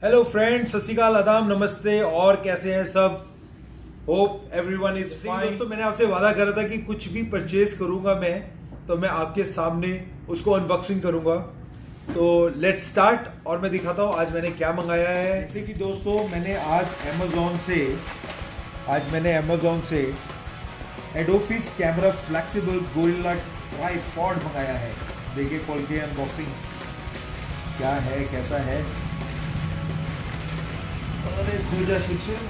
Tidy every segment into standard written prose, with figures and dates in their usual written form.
Hello friends, सत श्री अकाल, आदाब, नमस्ते। और कैसे हैं सब? Hope everyone is fine. दोस्तों, मैंने आपसे वादा करा था कि कुछ भी परचेज करूंगा मैं तो मैं आपके सामने उसको अनबॉक्सिंग करूंगा। तो लेट्स स्टार्ट और मैं दिखाता हूं आज मैंने क्या मंगाया है। जैसे कि दोस्तों, मैंने आज अमेजोन से एडोफिस कैमरा फ्लेक्सिबल गोरिल्ला ट्राइपॉड मंगाया है। देखिए खोल के अनबॉक्सिंग क्या है, कैसा है। अरे पूजा शिक्षण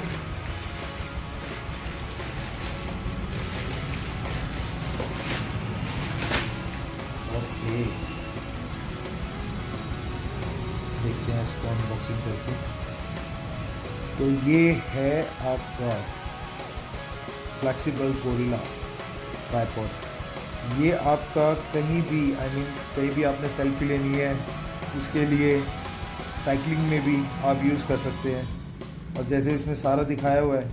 ओके, देखते हैं इसको अनबॉक्सिंग करके। तो ये है आपका फ्लेक्सिबल गोरिल्ला ट्राइपॉड। ये आपका कहीं भी कहीं भी आपने सेल्फी लेनी है उसके लिए, साइकिलिंग में भी आप यूज़ कर सकते हैं। और जैसे इसमें सारा दिखाया हुआ है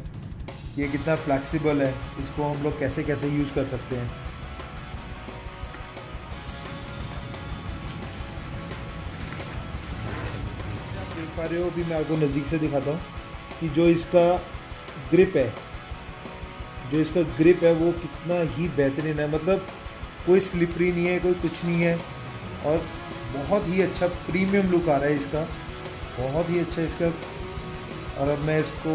ये कितना फ्लेक्सिबल है, इसको हम लोग कैसे कैसे यूज़ कर सकते हैं। आप देख पा रहे हो, अभी मैं आपको नज़दीक से दिखाता हूँ कि जो इसका ग्रिप है वो कितना ही बेहतरीन है। मतलब कोई स्लिपरी नहीं है, कोई कुछ नहीं है, और बहुत ही अच्छा प्रीमियम लुक आ रहा है इसका, बहुत ही अच्छा इसका। और अब मैं इसको,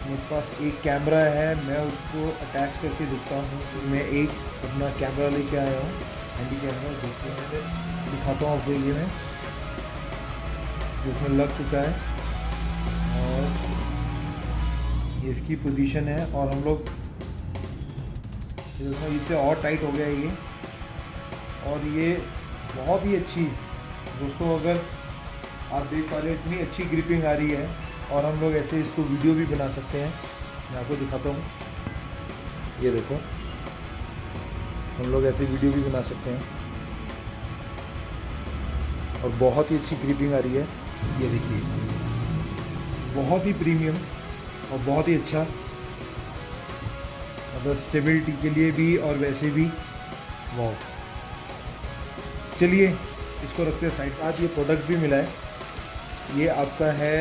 मेरे पास एक कैमरा है, मैं उसको अटैच करके दिखता हूँ। मैं एक अपना कैमरा लेके आया हूँ, हैंडी कैमरा। देखिए मैं दिखाता हूँ आपको, ये मैं इसमें लग चुका है और ये इसकी पोजीशन है। और हम लोग इससे और टाइट हो गया ये, और ये बहुत ही अच्छी दोस्तों, अगर आप देख पा रहे हो इतनी अच्छी ग्रिपिंग आ रही है। और हम लोग ऐसे इसको वीडियो भी बना सकते हैं। मैं आपको दिखाता हूँ, ये देखो, हम लोग ऐसे वीडियो भी बना सकते हैं और बहुत ही अच्छी ग्रिपिंग आ रही है। ये देखिए, बहुत ही प्रीमियम और बहुत ही अच्छा, मतलब स्टेबिलिटी के लिए भी और वैसे भी। वाह, चलिए इसको रखते हैं साइड। आज ये प्रोडक्ट भी मिला है, ये आपका है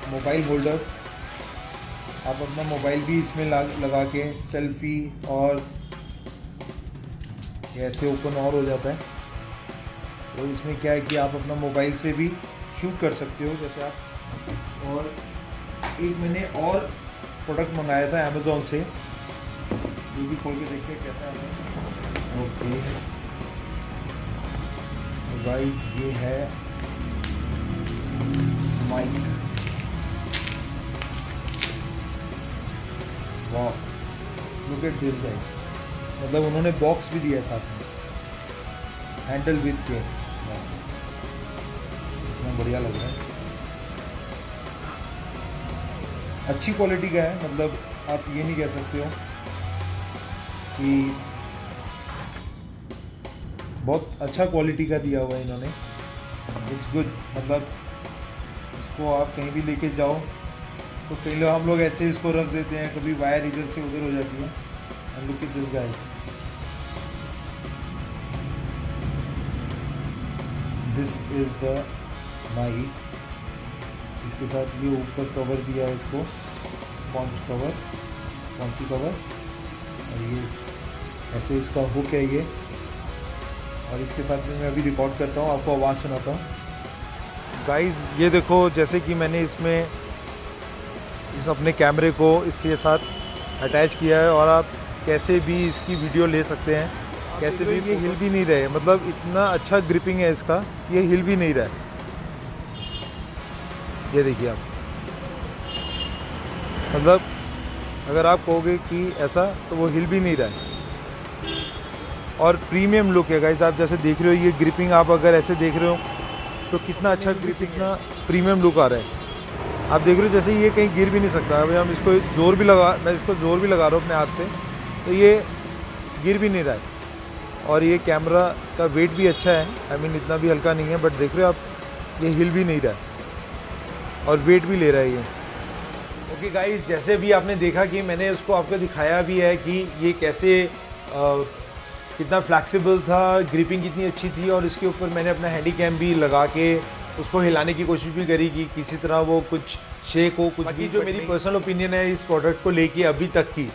मोबाइल होल्डर। आप अपना मोबाइल भी इसमें लगा के सेल्फी, और ये ऐसे ओपन और हो जाता है। तो इसमें क्या है कि आप अपना मोबाइल से भी शूट कर सकते हो जैसे आप। और एक मैंने और प्रोडक्ट मंगाया था अमेज़ॉन से, ये भी खोल के देखते हैं कैसा है। ओके गाइस, ये है माइक। वाह, लुक एट दिस गाइस, मतलब उन्होंने बॉक्स भी दिया है साथ में, हैंडल विद के। इतना बढ़िया लग रहा है, अच्छी क्वालिटी का है। मतलब आप ये नहीं कह सकते हो कि बहुत अच्छा क्वालिटी का दिया हुआ है इन्होंने। इट्स गुड, मतलब इसको आप कहीं भी लेके जाओ तो कई लोग, हम लोग ऐसे इसको रख देते हैं, कभी वायर इधर से उधर हो जाती है। And look at this guys, this is the mic. इसके साथ ये ऊपर कवर दिया है इसको, पॉन्ची कवर, और ये ऐसे इसका हुक है ये। और इसके साथ में मैं अभी रिकॉर्ड करता हूँ, आपको आवाज़ सुनाता हूँ। गाइस ये देखो, जैसे कि मैंने इसमें इस अपने कैमरे को इसके साथ अटैच किया है, और आप कैसे भी इसकी वीडियो ले सकते हैं, कैसे भी। ये हिल भी नहीं रहे, मतलब इतना अच्छा ग्रिपिंग है इसका, ये हिल भी नहीं रहा है। ये देखिए आप, मतलब अगर आप कहोगे कि ऐसा, तो वो हिल भी नहीं रहा है। और प्रीमियम लुक है गाइस, आप जैसे देख रहे हो, ये ग्रिपिंग आप अगर ऐसे देख रहे हो तो कितना अच्छा ग्रिपिंग, कितना प्रीमियम लुक आ रहा है। आप देख रहे हो जैसे ये कहीं गिर भी नहीं सकता। अभी हम इसको मैं इसको ज़ोर भी लगा रहा हूँ अपने हाथ पे, तो ये गिर भी नहीं रहा है। और ये कैमरा का वेट भी अच्छा है, इतना भी हल्का नहीं है, बट देख रहे हो आप, ये हिल भी नहीं रहा है और वेट भी ले रहा है ये। ओके गाइस, जैसे भी आपने देखा कि मैंने उसको आपको दिखाया भी है कि ये कैसे कितना फ्लैक्सिबल था, ग्रिपिंग कितनी अच्छी थी, और इसके ऊपर मैंने अपना हैंडी कैम भी लगा के उसको हिलाने की कोशिश भी करी कि किसी तरह वो कुछ शेक हो कुछ भी। जो मेरी पर्सनल ओपिनियन है इस प्रोडक्ट को लेके अभी तक की,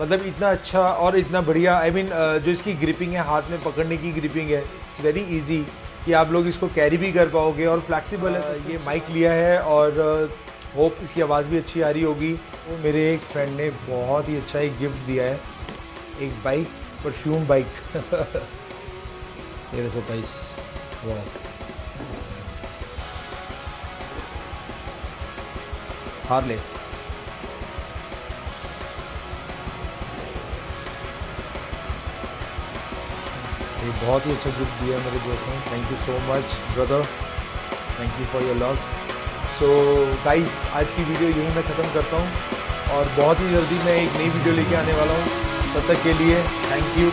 मतलब इतना अच्छा और इतना बढ़िया, आई मीन जो इसकी ग्रिपिंग है, हाथ में पकड़ने की ग्रिपिंग है, इट्स वेरी इजी कि आप लोग इसको कैरी भी कर पाओगे और फ्लैक्सिबल है। ये माइक लिया है और होप इसकी आवाज़ भी अच्छी आ रही होगी। तो मेरे एक फ्रेंड ने बहुत ही अच्छा एक गिफ्ट दिया है, एक बाइक, परफ्यूम बाइक। ये देखो गाइस, वाह, हार्ले। ये बहुत ही अच्छा गिफ्ट दिया है मेरे दोस्त ने। Thank you so much brother, thank you for your love. So guys, आज की वीडियो यहीं मैं ख़त्म करता हूँ और बहुत ही जल्दी मैं एक नई वीडियो लेके आने वाला हूँ। तब तक के लिए थैंक यू।